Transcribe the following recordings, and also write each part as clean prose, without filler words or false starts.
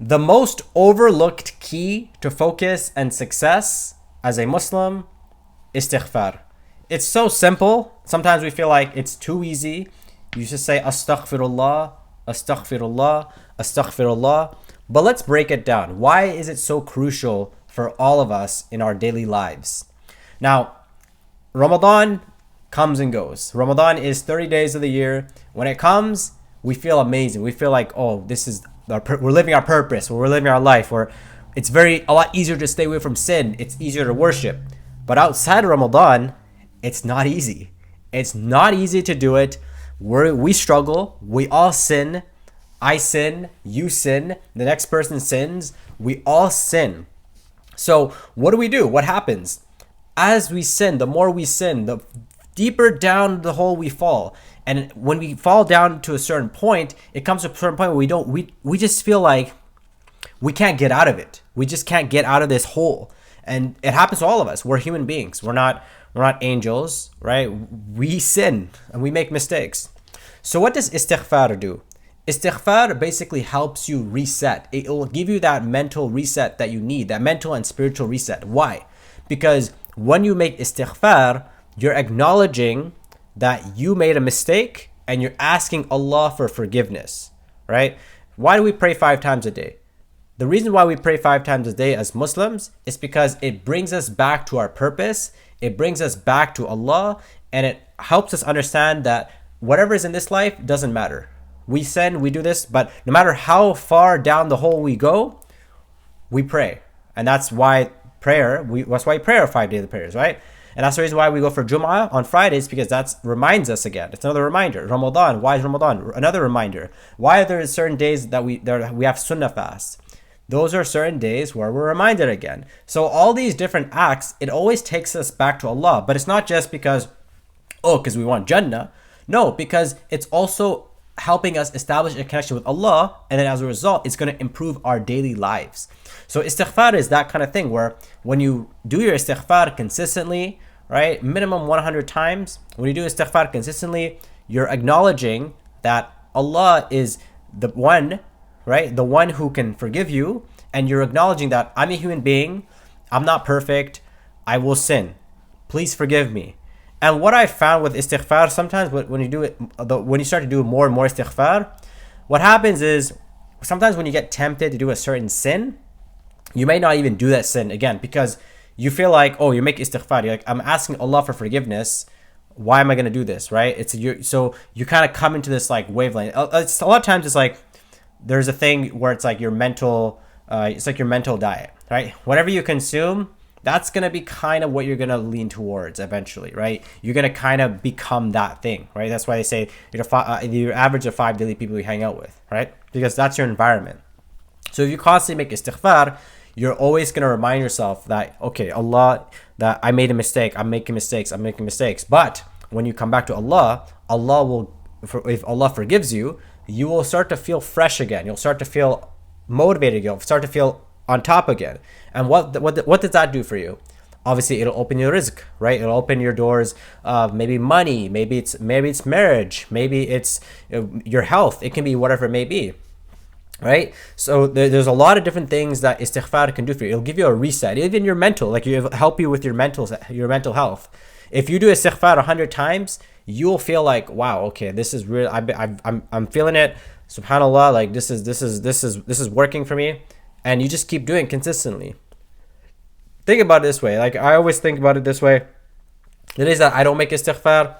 The most overlooked key to focus and success as a Muslim, istighfar. It's so simple. Sometimes we feel like it's too easy. You just say astaghfirullah, astaghfirullah, astaghfirullah. But let's break it down. Why is it so crucial for all of us in our daily lives? Now, Ramadan comes and goes. Ramadan is 30 days of the year. When it comes, we feel amazing. We feel like, oh, we're living our purpose. We're living our life. It's a lot easier to stay away from sin. It's easier to worship. But outside of Ramadan, it's not easy. It's not easy to do it. We struggle. We all sin. I sin. You sin. The next person sins. We all sin. So what do? What happens? As we sin, the more we sin, the deeper down the hole we fall. And when we fall down to a certain point, it comes to a certain point where we just feel like we can't get out of it. We just can't get out of this hole. And it happens to all of us. We're human beings. We're not angels, right? We sin and we make mistakes. So what does istighfar do? Istighfar basically helps you reset. It will give you that mental reset that you need, that mental and spiritual reset. Why? Because when you make istighfar, you're acknowledging that you made a mistake and you're asking Allah for forgiveness, right? Why do we pray 5 times a day? The reason why we pray 5 times a day as Muslims is because it brings us back to our purpose. It brings us back to Allah, and it helps us understand that whatever is in this life doesn't matter. We sin, we do this, but no matter how far down the hole we go, we pray. And that's why that's why we pray our 5 daily prayers, right? And that's the reason why we go for Jum'ah on Fridays, because that reminds us again. It's another reminder. Ramadan, why is Ramadan? Another reminder. Why are there certain days that we have Sunnah fasts? Those are certain days where we're reminded again. So all these different acts, it always takes us back to Allah. But it's not just because we want Jannah. No, because it's also helping us establish a connection with Allah. And then as a result, it's going to improve our daily lives. So istighfar is that kind of thing where when you do your istighfar consistently, right, minimum 100 times, when you do istighfar consistently, you're acknowledging that Allah is the one, right? The one who can forgive you. And you're acknowledging that I'm a human being. I'm not perfect. I will sin. Please forgive me. And what I found with istighfar, sometimes when you do it, when you start to do more and more istighfar, what happens is sometimes when you get tempted to do a certain sin, you may not even do that sin again because you feel like, oh, you make istighfar. You're like, I'm asking Allah for forgiveness. Why am I going to do this, right? So you kind of come into this like wavelength. A lot of times it's like, there's a thing where it's like your mental, it's like your mental diet, right? Whatever you consume, that's going to be kind of what you're going to lean towards eventually, right? You're going to kind of become that thing, right? That's why they say your average of 5 daily people you hang out with, right? Because that's your environment. So if you constantly make istighfar, you're always going to remind yourself that, okay, Allah, that I made a mistake. I'm making mistakes. But when you come back to Allah, if Allah forgives you, you will start to feel fresh again. You'll start to feel motivated. You'll start to feel on top again. And what does that do for you? Obviously, it'll open your rizq, right? It'll open your doors of maybe money, maybe it's marriage, maybe it's your health. It can be whatever it may be, right? So there's a lot of different things that istighfar can do for you. It'll give you a reset, even your mental, like it'll help you with your mental health. If you do istighfar 100 times, you'll feel like, wow, okay, this is real. I'm feeling it. Subhanallah, like this is working for me. And you just keep doing it consistently. Think about it this way. Like I always think about it this way. The days that I don't make istighfar,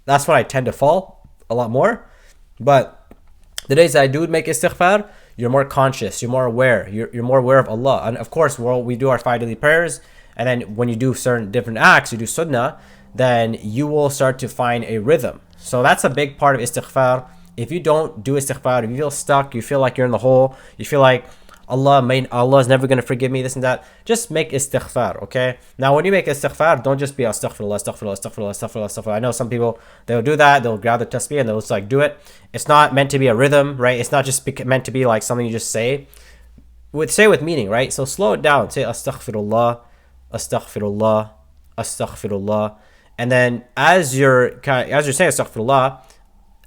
that's when I tend to fall a lot more. But the days that I do make istighfar, you're more conscious, you're more aware, you're more aware of Allah. And of course, we do our 5 daily prayers. And then when you do certain different acts, you do sunnah, then you will start to find a rhythm. So that's a big part of istighfar. If you don't do istighfar, if you feel stuck, you feel like you're in the hole, you feel like Allah is never going to forgive me, this and that, just make istighfar, okay? Now, when you make istighfar, don't just be astaghfirullah, astaghfirullah, astaghfirullah, astaghfirullah, astaghfirullah. I know some people, they'll do that, they'll grab the tasbih and they'll just like do it. It's not meant to be a rhythm, right? It's not just meant to be like something you just say. Say with meaning, right? So slow it down. Say astaghfirullah, astaghfirullah, astaghfirullah. And then as you're saying astaghfirullah,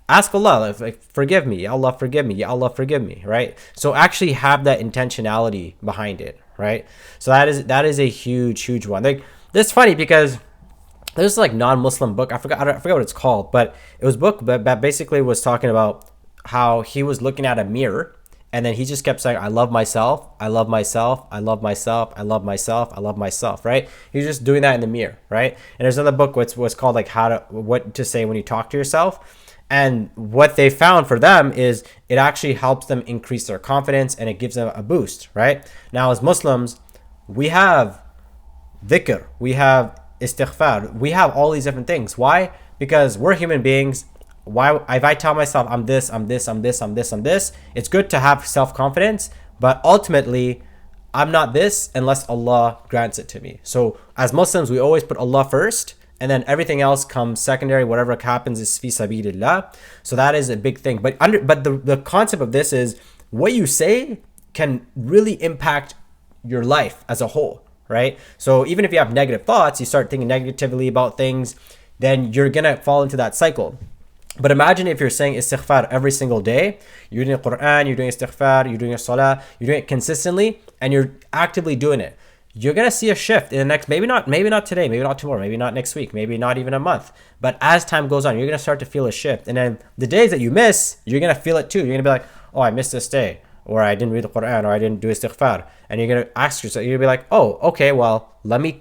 ask Allah, like, forgive me, ya Allah, forgive me, ya Allah, forgive me, right? So actually have that intentionality behind it, right? So that is a huge one. Like, that's funny because there's like non-Muslim book. I forgot what it's called, but it was a book that basically was talking about how he was looking at a mirror and then he just kept saying, I love myself, I love myself, I love myself, I love myself, I love myself, right? He's just doing that in the mirror, right? And there's another book what's called like what to say when you talk to yourself. And what they found for them is it actually helps them increase their confidence and it gives them a boost, right? Now, as Muslims, we have dhikr, we have istighfar, we have all these different things. Why? Because we're human beings. Why? If I tell myself I'm this, I'm this, I'm this, I'm this, I'm this, it's good to have self-confidence, but ultimately I'm not this unless Allah grants it to me. So as Muslims, we always put Allah first, and then everything else comes secondary. Whatever happens is fi sabilillah. So that is a big thing. But the concept of this is what you say can really impact your life as a whole, right? So even if you have negative thoughts, you start thinking negatively about things, then you're gonna fall into that cycle. But imagine if you're saying istighfar every single day, you're doing Quran, you're doing istighfar, you're doing salah, you're doing it consistently, and you're actively doing it. You're gonna see a shift in the next, maybe not today, maybe not tomorrow, maybe not next week, maybe not even a month. But as time goes on, you're gonna start to feel a shift. And then the days that you miss, you're gonna feel it too. You're gonna be like, oh, I missed this day, or I didn't read the Quran, or I didn't do istighfar. And you're gonna ask yourself, you're gonna be like, oh, okay, well, let me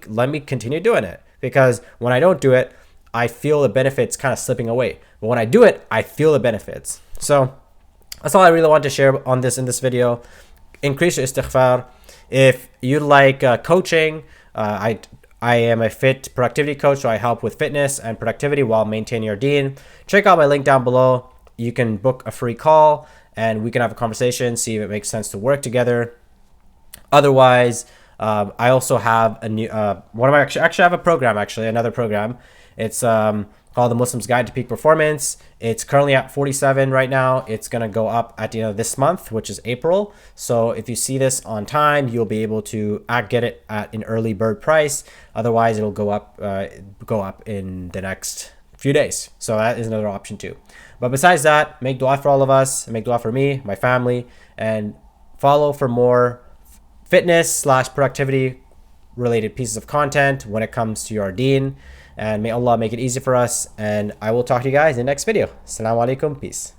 continue doing it. Because when I don't do it, I feel the benefits kind of slipping away. But when I do it, I feel the benefits. So that's all I really want to share on in this video. Increase your istighfar. If you like coaching, I am a fit productivity coach, so I help with fitness and productivity while maintaining your deen. Check out my link down below. You can book a free call and we can have a conversation, see if it makes sense to work together. Otherwise, I also have a new actually I have a program, another program. It's called The Muslim's Guide to Peak Performance. It's currently at 47 right now. It's going to go up at the end of this month, which is April. So if you see this on time, you'll be able to get it at an early bird price. Otherwise, it'll go up in the next few days. So that is another option too. But besides that, make dua for all of us, make dua for me, my family, and follow for more fitness/productivity related pieces of content when it comes to your deen. And may Allah make it easy for us. And I will talk to you guys in the next video. Assalamu alaikum. Peace.